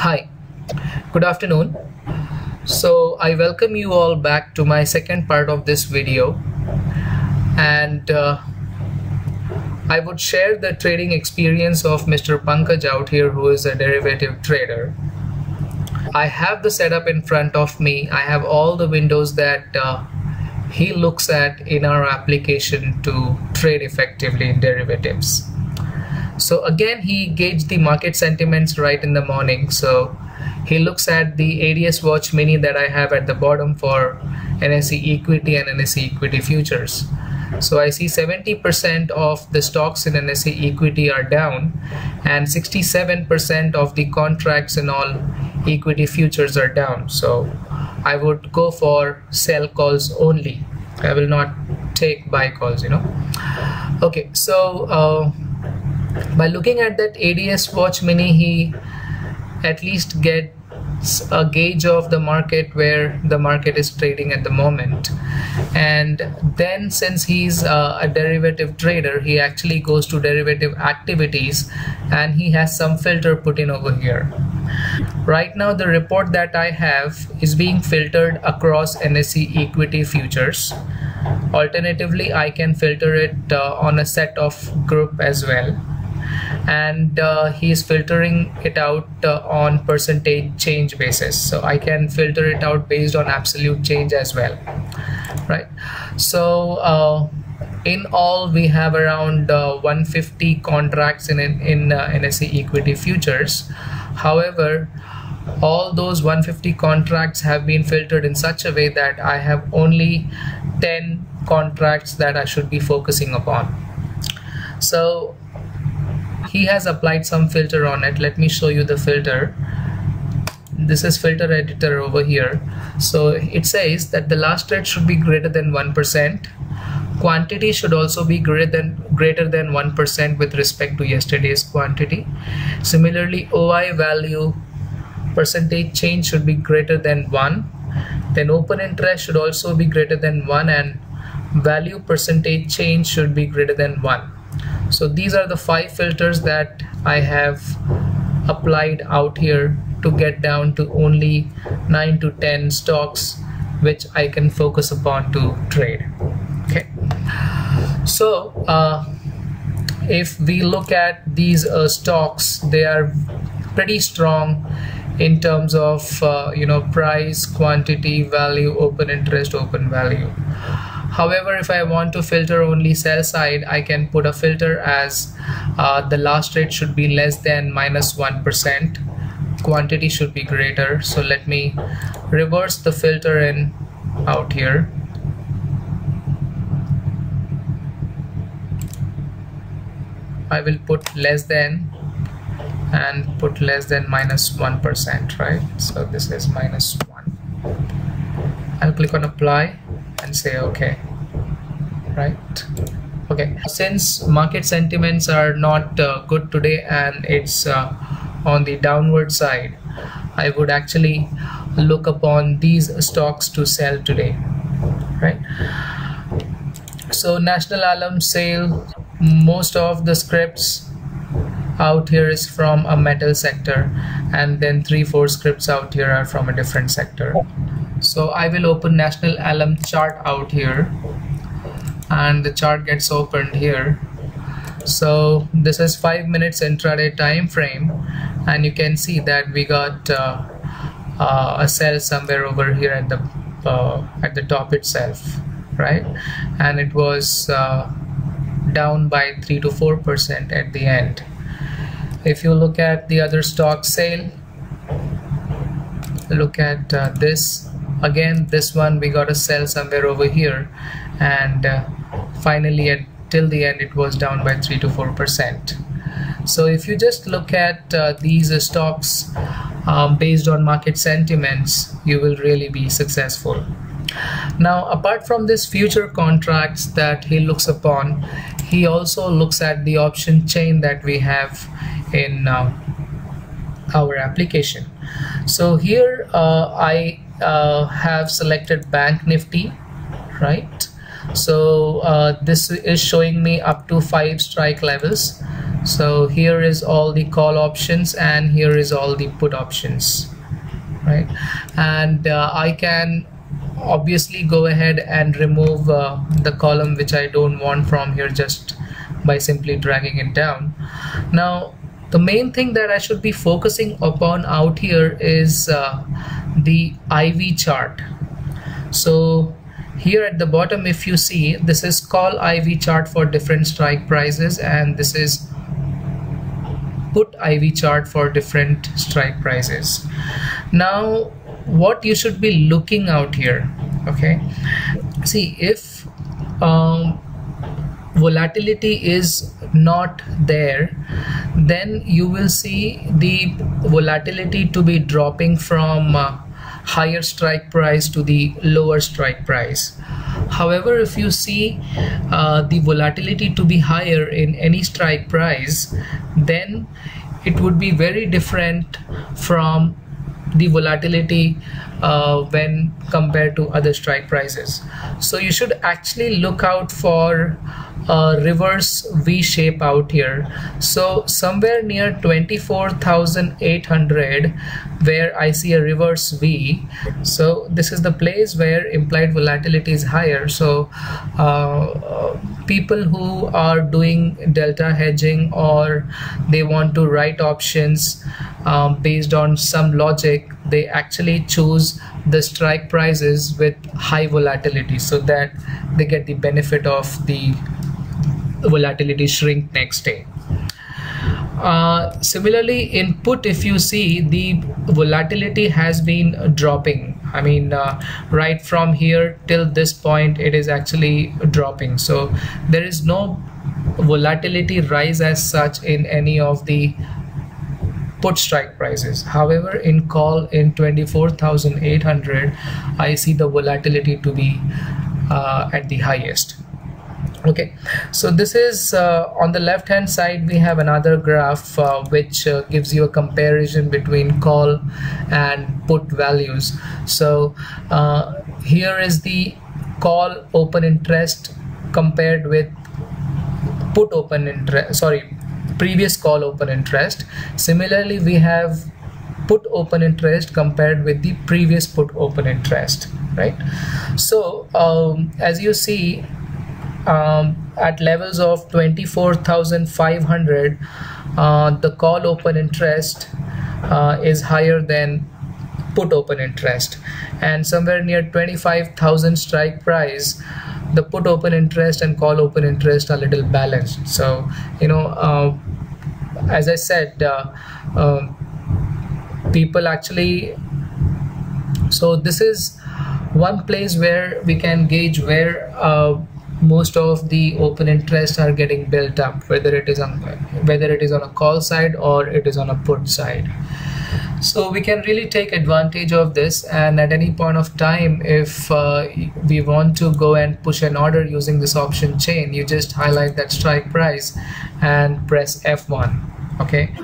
Hi, good afternoon. So I welcome you all back to my second part of this video, and I would share the trading experience of Mr. Pankaj out here, who is a derivative trader. I have the setup in front of me. I have all the windows that he looks at in our application to trade effectively in derivatives. So again, he gauged the market sentiments right in the morning. So he looks at the ADS watch mini that I have at the bottom for NSE equity and NSE equity futures. So I see 70% of the stocks in NSE equity are down, and 67% of the contracts in all equity futures are down. So I would go for sell calls only. I will not take buy calls, Okay, so by looking at that ADS watch mini, he at least gets a gauge of the market, where the market is trading at the moment. And then, since he's a derivative trader, he actually goes to derivative activities and he has some filter put in over here. Right now, the report that I have is being filtered across NSE equity futures. Alternatively, I can filter it on a set of group as well. And he is filtering it out on percentage change basis, so I can filter it out based on absolute change as well, right? So in all, we have around 150 contracts in NSE equity futures. However, all those 150 contracts have been filtered in such a way that I have only 10 contracts that I should be focusing upon. So he has applied some filter on it. Let me show you the filter. This is filter editor over here. So it says that the last trade should be greater than 1%. Quantity should also be greater than 1% with respect to yesterday's quantity. Similarly, OI value percentage change should be greater than 1. Then open interest should also be greater than 1, and value percentage change should be greater than 1. So these are the 5 filters that I have applied out here to get down to only 9 to 10 stocks which I can focus upon to trade. Okay, so if we look at these stocks, they are pretty strong in terms of price, quantity, value, open interest, open value. However, if I want to filter only sell side, I can put a filter as the last rate should be less than -1%. Quantity should be greater. So let me reverse the filter in out here. I will put less than and put less than -1%, right? So this is -1. I'll click on apply and say okay, right? Okay, since market sentiments are not good today and it's on the downward side, I would actually look upon these stocks to sell today, right? So national alarm sale, most of the scripts out here is from a metal sector, and then 3-4 scripts out here are from a different sector. So I will open national alum chart out here, and the chart gets opened here. So this is 5 minutes intraday time frame, and you can see that we got a sell somewhere over here at the top itself, right? And it was down by 3 to 4% at the end. If you look at the other stock sale, look at this. Again, this one we got a sell somewhere over here, and finally till the end it was down by 3 to 4%. So if you just look at these stocks based on market sentiments, you will really be successful. Now, apart from this future contracts that he looks upon, he also looks at the option chain that we have in our application. So here I have selected Bank Nifty, right? So this is showing me up to 5 strike levels. So here is all the call options and here is all the put options, right? And I can obviously go ahead and remove the column which I don't want from here just by simply dragging it down. Now the main thing that I should be focusing upon out here is the IV chart. So here at the bottom, if you see, this is call IV chart for different strike prices, and this is put IV chart for different strike prices. Now what you should be looking out here, okay, see, if volatility is not there, then you will see the volatility to be dropping from higher strike price to the lower strike price. However, if you see the volatility to be higher in any strike price, then it would be very different from the volatility when compared to other strike prices. So you should actually look out for a reverse V shape out here. So somewhere near 24,800 where I see a reverse V, so this is the place where implied volatility is higher. So people who are doing delta hedging, or they want to write options based on some logic, they actually choose the strike prices with high volatility so that they get the benefit of the volatility shrink next day. Similarly in put, if you see, the volatility has been dropping. I mean, right from here till this point it is actually dropping, so there is no volatility rise as such in any of the put strike prices. However, in call in 24,800 I see the volatility to be at the highest. Okay, so this is on the left hand side we have another graph which gives you a comparison between call and put values. So here is the call open interest compared with put open interest, sorry, previous call open interest. Similarly we have put open interest compared with the previous put open interest, right? So as you see, at levels of 24,500 the call open interest is higher than put open interest, and somewhere near 25,000 strike price the put open interest and call open interest are little balanced. So you know, as I said, people actually, so this is one place where we can gauge where most of the open interests are getting built up, whether it is on a call side or it is on a put side. So we can really take advantage of this, and at any point of time, if we want to go and push an order using this option chain, you just highlight that strike price and press F1. Okay,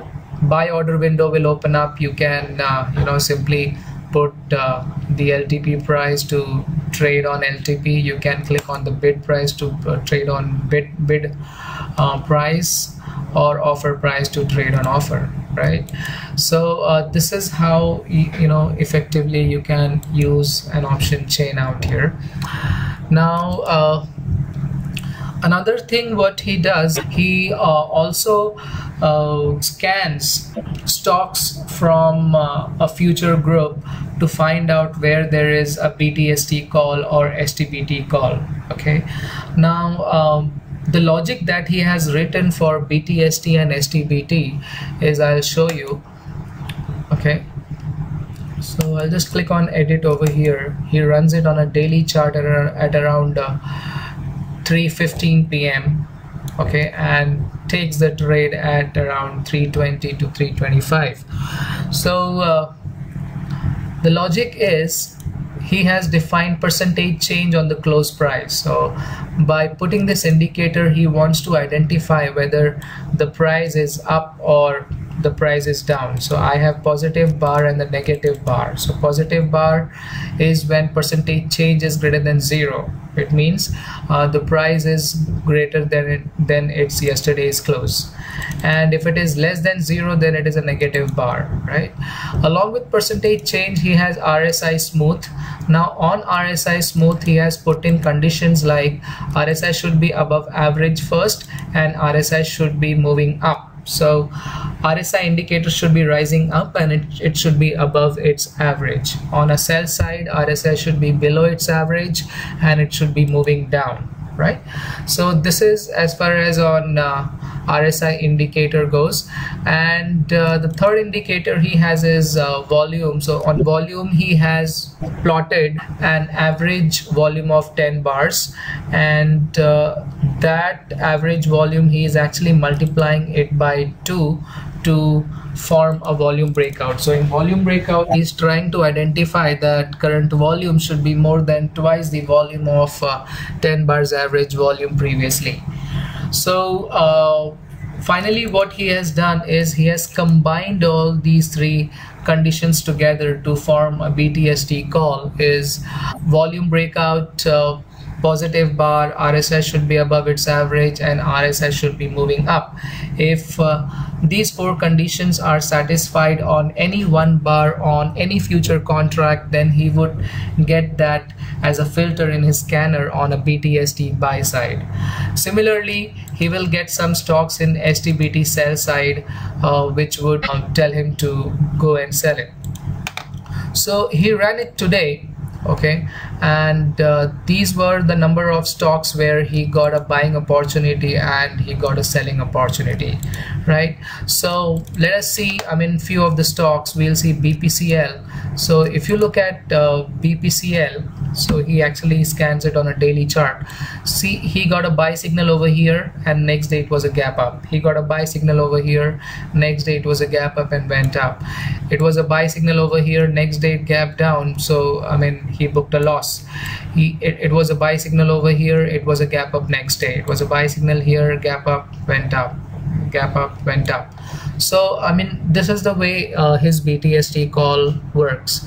buy order window will open up. You can you know, simply put the LTP price to trade on LTP. You can click on the bid price to trade on bid price, or offer price to trade on offer, right? So this is how you know, effectively you can use an option chain out here. Now another thing what he does, he also scans stocks from a future group to find out where there is a BTST call or STBT call. Okay, now the logic that he has written for BTST and STBT is, I'll show you. Okay, so I'll just click on edit over here. He runs it on a daily chart at around 3:15 p.m. okay, and takes the trade at around 3:20 to 3:25. So the logic is, he has defined percentage change on the close price. So by putting this indicator, he wants to identify whether the price is up or the price is down. So I have positive bar and the negative bar. So positive bar is when percentage change is greater than 0. It means the price is greater than its yesterday's close. and if it is less than 0, then it is a negative bar, right? Along with percentage change, he has RSI smooth. Now on RSI smooth, he has put in conditions like RSI should be above average first and RSI should be moving up. So RSI indicator should be rising up and it should be above its average. On a sell side, RSI should be below its average and it should be moving down, right? So this is as far as on RSI indicator goes. And the third indicator he has is volume. So on volume, he has plotted an average volume of 10 bars, and that average volume he is actually multiplying it by 2 to form a volume breakout. So in volume breakout, he's trying to identify that current volume should be more than twice the volume of 10 bars average volume previously. So finally what he has done is he has combined all these three conditions together to form a BTST call. Is volume breakout, positive bar, RSI should be above its average, and RSI should be moving up. If these four conditions are satisfied on any one bar on any future contract, then he would get that as a filter in his scanner on a BTST buy side. Similarly, he will get some stocks in STBT sell side, which would tell him to go and sell it. So he ran it today, okay, and these were the number of stocks where he got a buying opportunity and he got a selling opportunity, right? So let us see, I mean, few of the stocks. We'll see BPCL. So if you look at BPCL, so he actually scans it on a daily chart. See, he got a buy signal over here and next day it was a gap up. He got a buy signal over here, next day it was a gap up and went up. It was a buy signal over here, next day it gapped down, so I mean he booked a loss. It was a buy signal over here, it was a gap up next day. It was a buy signal here, gap up, went up, gap up, went up. So I mean this is the way his BTST call works.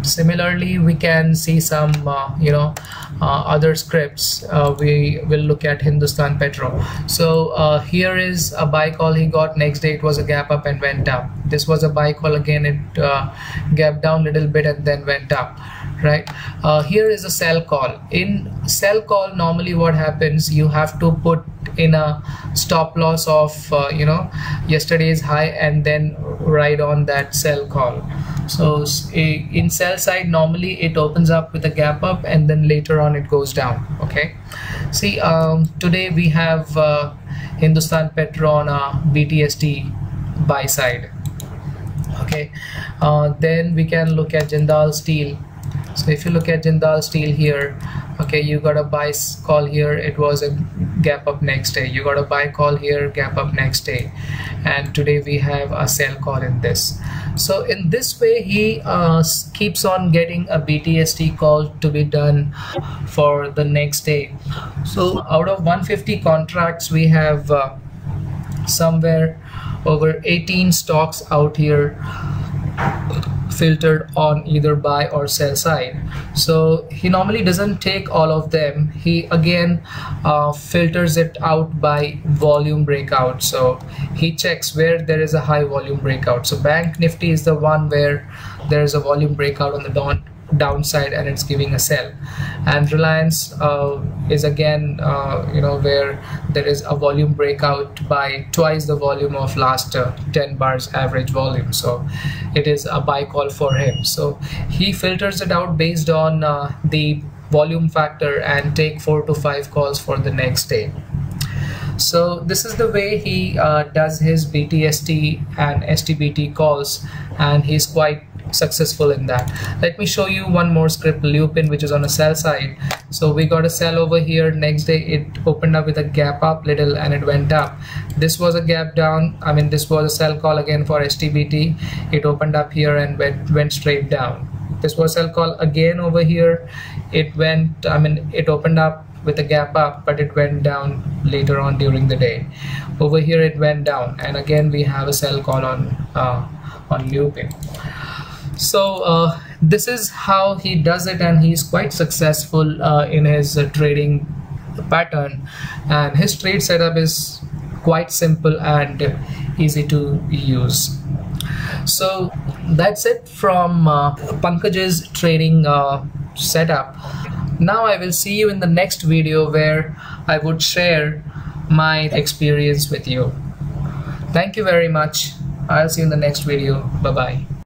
Similarly, we can see some other scripts. We will look at Hindustan Petro. So here is a buy call he got, next day it was a gap up and went up. This was a buy call again, it gapped down a little bit and then went up, right? Here is a sell call. In sell call, normally what happens, you have to put in a stop loss of yesterday's high and then ride on that sell call. So in sell side, normally it opens up with a gap up and then later on it goes down. Okay, see, today we have Hindustan Petro on a BTST buy side. Okay, then we can look at Jindal Steel. So if you look at Jindal Steel here, okay, you got a buy call here, it was a gap up next day. You got a buy call here, gap up next day, and today we have a sell call in this. So in this way, he keeps on getting a BTST call to be done for the next day. So out of 150 contracts, we have somewhere over 18 stocks out here filtered on either buy or sell side. So he normally doesn't take all of them. He again filters it out by volume breakout. So he checks where there is a high volume breakout. So Bank Nifty is the one where there is a volume breakout on the downside and it's giving a sell, and Reliance is again where there is a volume breakout by twice the volume of last 10 bars average volume, so it is a buy call for him. So he filters it out based on the volume factor and take 4 to 5 calls for the next day. So this is the way he does his BTST and STBT calls, and he's quite successful in that. Let me show you one more script, Lupin, which is on a sell side. So we got a sell over here, next day it opened up with a gap up little and it went up. This was a gap down, I mean this was a sell call again for STBT. It opened up here and went straight down. This was sell call again over here. It went, I mean it opened up with a gap up, but it went down later on during the day. Over here it went down, and again we have a sell call on Lupin. So this is how he does it, and he's quite successful in his trading pattern, and his trade setup is quite simple and easy to use. So that's it from Pankaj's trading setup. Now I will see you in the next video where I would share my experience with you. Thank you very much. I'll see you in the next video. Bye bye.